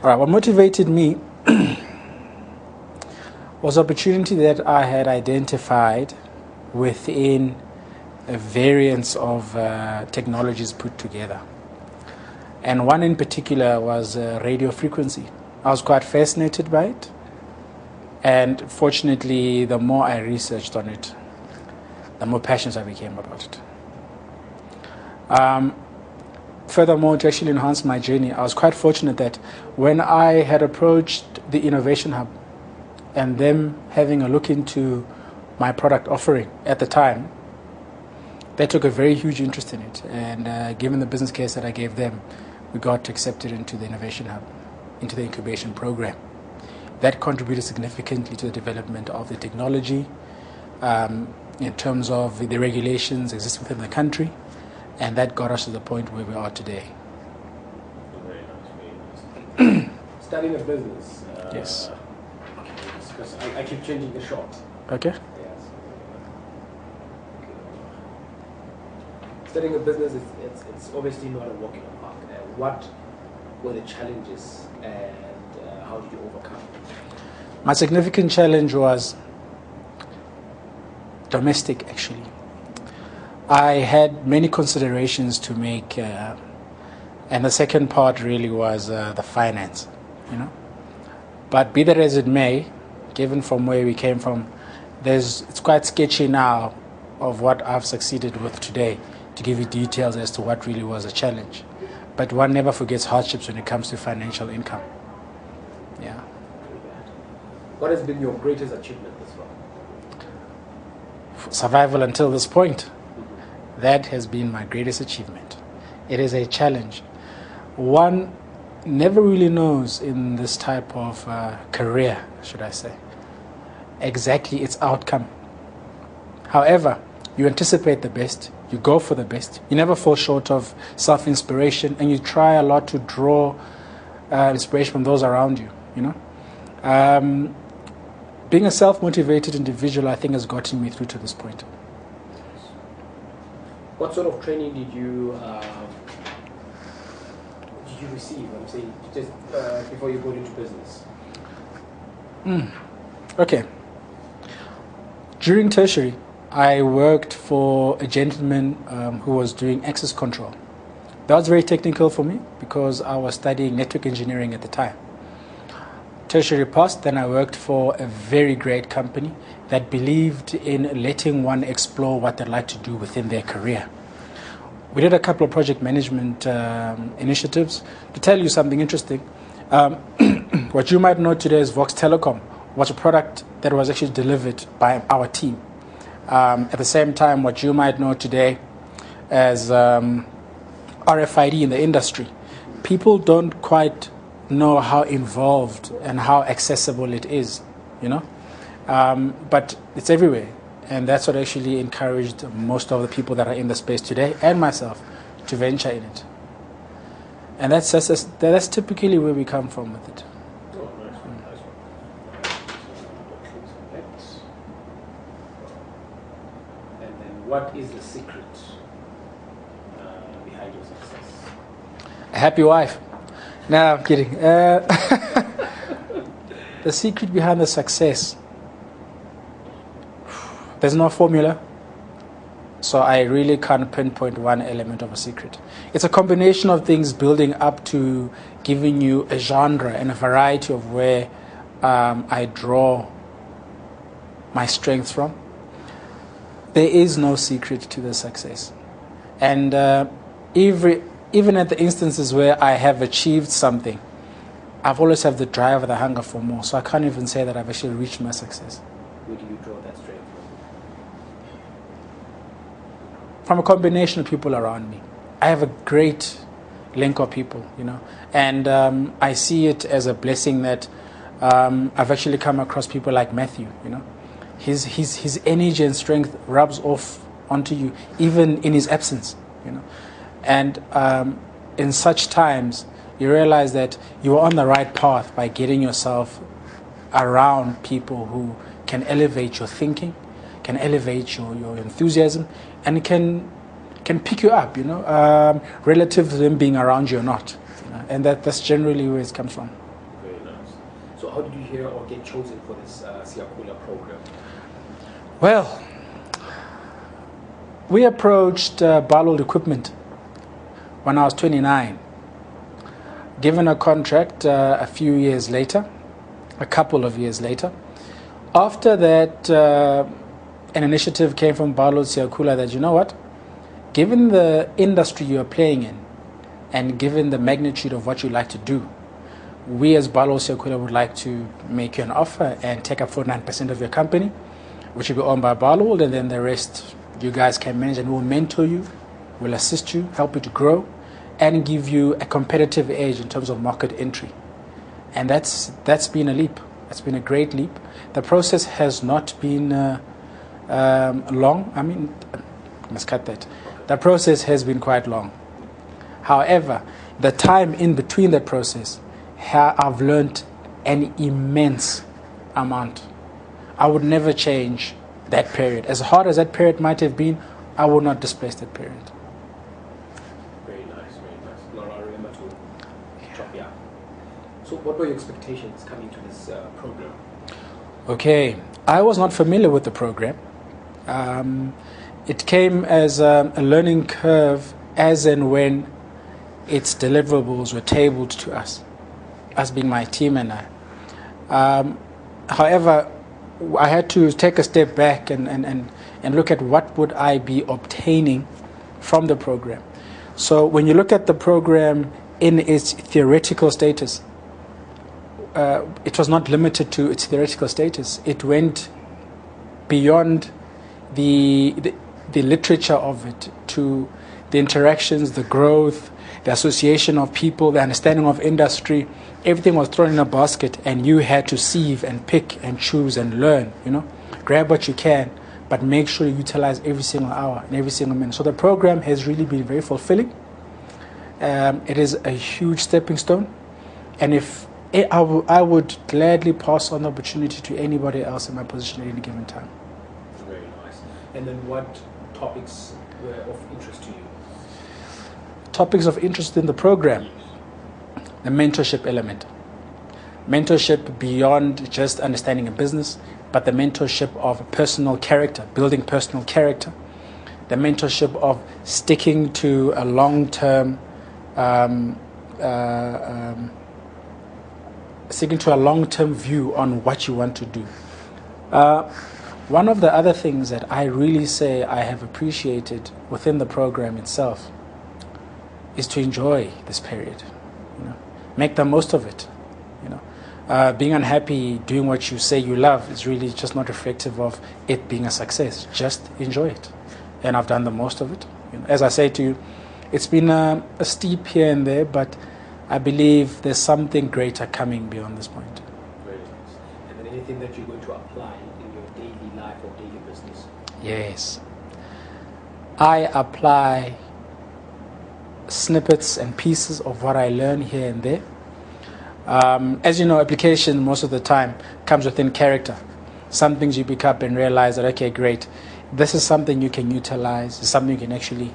All right, what motivated me was opportunity that I had identified within a variance of technologies put together. And one in particular was radio frequency. I was quite fascinated by it. And fortunately, the more I researched on it, the more passionate I became about it. Furthermore, to actually enhance my journey, I was quite fortunate that when I had approached the Innovation Hub and them having a look into my product offering at the time, they took a very huge interest in it. And given the business case that I gave them, we got accepted into the Innovation Hub, into the incubation program. That contributed significantly to the development of the technology in terms of the regulations existing within the country, and that got us to the point where we are today. Very nice, very nice. Starting a business. Yes. Because I keep changing the short. Okay. Yes. Starting a business, it's obviously not a walk in the park. What were the challenges and how did you overcome? My significant challenge was domestic, actually. I had many considerations to make, and the second part really was the finance, you know. But be that as it may, given from where we came from, it's quite sketchy now of what I've succeeded with today to give you details as to what really was a challenge. But one never forgets hardships when it comes to financial income. Yeah. What has been your greatest achievement this far? Survival until this point. That has been my greatest achievement. It is a challenge. One never really knows in this type of career, should I say, exactly its outcome. However, you anticipate the best, you go for the best, you never fall short of self-inspiration, and you try a lot to draw inspiration from those around you, you know. Being a self-motivated individual, I think, has gotten me through to this point. What sort of training did you receive? I'm saying just before you got into business. Okay. During tertiary, I worked for a gentleman who was doing access control. That was very technical for me because I was studying network engineering at the time. Tertiary passed, then I worked for a very great company that believed in letting one explore what they'd like to do within their career. We did a couple of project management initiatives. To tell you something interesting, what you might know today as Vox Telecom was a product that was actually delivered by our team. At the same time, what you might know today as RFID in the industry, people don't quite know how involved and how accessible it is, you know. But it's everywhere, and that's what actually encouraged most of the people that are in the space today, and myself, to venture in it. And that's typically where we come from with it. Oh, nice one, nice one. And then, what is the secret behind your success? A happy wife. No, I'm kidding. The secret behind the success. There's no formula. So I really can't pinpoint one element of a secret. It's a combination of things building up to giving you a genre and a variety of where I draw my strength from. There is no secret to the success. And even at the instances where I have achieved something, I've always had the drive or the hunger for more. So I can't even say that I've actually reached my success. Where do you draw that strength From a combination of people around me. I have a great link of people, you know, and I see it as a blessing that I've actually come across people like Matthew, you know. His energy and strength rubs off onto you, even in his absence, you know. And in such times, you realize that you are on the right path by getting yourself around people who can elevate your thinking, can elevate your enthusiasm, and can pick you up, you know, relative to them being around you or not. You know? And that's generally where it comes from. So how did you hear or get chosen for this Siakula program? Well, we approached Barlold Equipment when I was 29, given a contract a few years later, a couple of years later. After that, an initiative came from Barlold Siakula that, you know what, given the industry you are playing in and given the magnitude of what you like to do, we as Barlold Siakula would like to make you an offer and take up 49% of your company, which will be owned by Barlold, and then the rest you guys can manage, and we'll mentor you, we'll assist you, help you to grow, and give you a competitive edge in terms of market entry. And that's been a leap. That's been a great leap. The process has not been long. I mean, I must cut that. The process has been quite long. However, the time in between the process, I've learned an immense amount. I would never change that period. As hard as that period might have been, I would not displace that period. Very nice, very nice. Now I remember to chop you up. So what were your expectations coming to this program? Okay, I was not familiar with the program. It came as a learning curve as and when its deliverables were tabled to us being my team and I. However, I had to take a step back and look at what would I be obtaining from the program. So when you look at the program in its theoretical status, it was not limited to its theoretical status. It went beyond the literature of it to the interactions, the growth, the association of people, the understanding of industry. Everything was thrown in a basket, and you had to sieve and pick and choose and learn, grab what you can, but make sure you utilize every single hour and every single minute. So the program has really been very fulfilling. It is a huge stepping stone, and I would gladly pass on the opportunity to anybody else in my position at any given time. Very nice. And then what topics were of interest to you? Topics of interest in the program. The mentorship element. Mentorship beyond just understanding a business, but the mentorship of personal character, building personal character. The mentorship of sticking to a long-term view on what you want to do. One of the other things that I really say I have appreciated within the program itself is to enjoy this period. Make the most of it. Being unhappy doing what you say you love is really just not reflective of it being a success. Just enjoy it, and I've done the most of it. As I say to you, it's been a steep here and there, but I believe there's something greater coming beyond this point. Very nice. And then anything that you're going to apply in your daily life or daily business? Yes, I apply snippets and pieces of what I learn here and there. As you know, application most of the time comes within character. Some things you pick up and realize that, okay, great, this is something you can utilize, something you can actually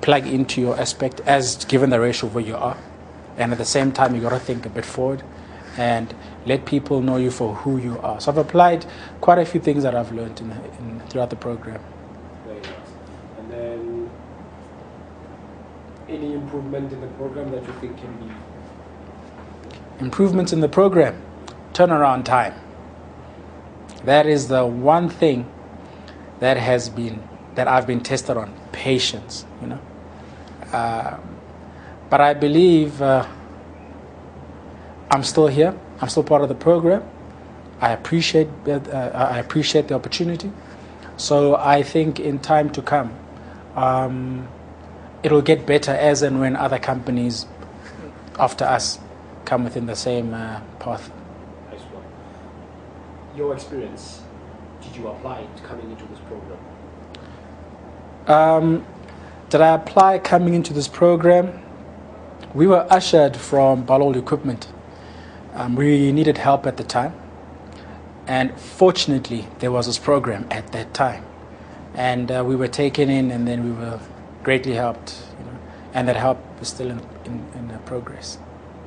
plug into your aspect as given the ratio of where you are. And at the same time, you got to think a bit forward and let people know you for who you are. So I've applied quite a few things that I've learned throughout the program. Very nice. And then any improvement in the program that you think can be? Improvements in the program, turnaround time. That is the one thing that I've been tested on. Patience, But I believe I'm still here. I'm still part of the program. I appreciate the opportunity. So I think in time to come, it'll get better as and when other companies after us come within the same path. Nice one. Your experience, did you apply it coming into this program? Did I apply coming into this program? We were ushered from Barlold Equipment. We needed help at the time. And fortunately, there was this program at that time. And we were taken in, and then we were greatly helped. And that help is still in progress.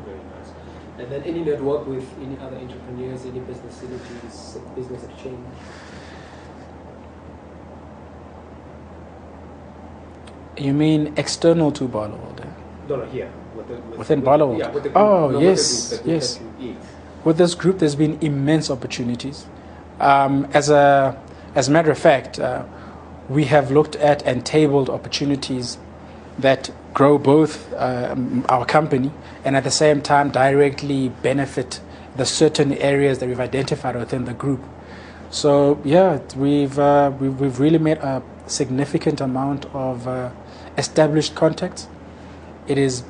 Very nice. And then any network with any other entrepreneurs, any business synergies, business exchange? You mean external to Barloworld? No, here. Within Barloworld? Yeah, with the group. Oh, no, yes, with the group, yes. that you eat. With this group, there's been immense opportunities. As a matter of fact, we have looked at and tabled opportunities that grow both our company and at the same time directly benefit the certain areas that we've identified within the group. So yeah, we've really made a significant amount of established contacts. It'll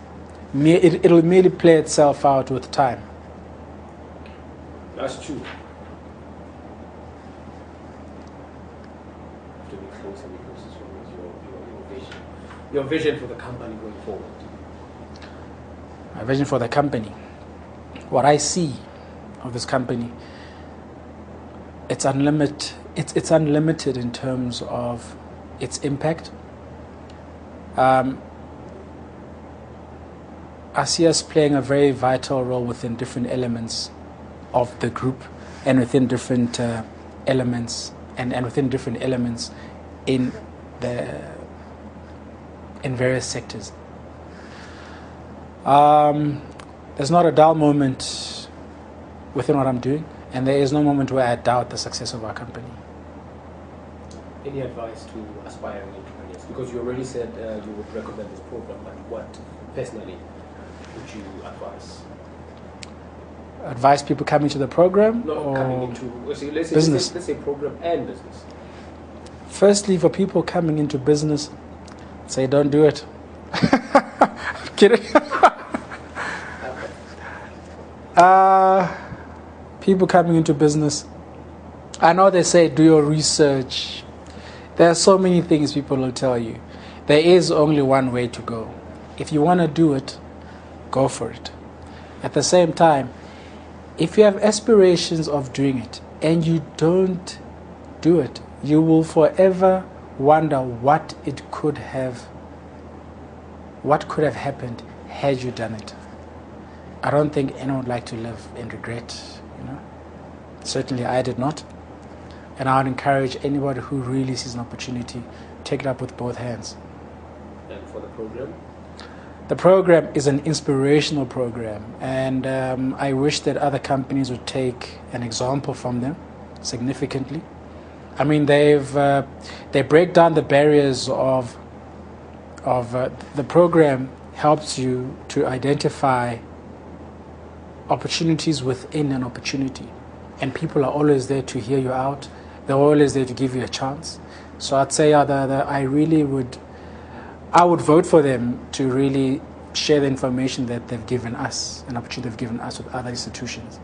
merely play itself out with time. That's true. To be closer because your vision. Your vision for the company going forward. My vision for the company. What I see of this company, it's unlimited. It's unlimited in terms of its impact. I see us playing a very vital role within different elements of the group and within different elements and within different elements in various sectors. There's not a dull moment within what I'm doing, and there is no moment where I doubt the success of our company. Any advice to aspiring entrepreneurs? Because you already said you would recommend this program, but what personally would you advise? Advise people coming to the program? Not or coming into business? Let's say program and business. Firstly, for people coming into business, say don't do it. I'm kidding. People coming into business, I know they say do your research. There are so many things people will tell you. There is only one way to go. If you want to do it, go for it. At the same time, if you have aspirations of doing it and you don't do it, you will forever wonder what could have happened had you done it. I don't think anyone would like to live in regret, Certainly I did not. And I would encourage anybody who really sees an opportunity, take it up with both hands. And for the program? The program is an inspirational program, and I wish that other companies would take an example from them significantly. I mean, they break down the barriers of the program helps you to identify opportunities within an opportunity, and people are always there to hear you out. They're always there to give you a chance. So I'd say I would vote for them to really share the information that they've given us, an opportunity they've given us with other institutions.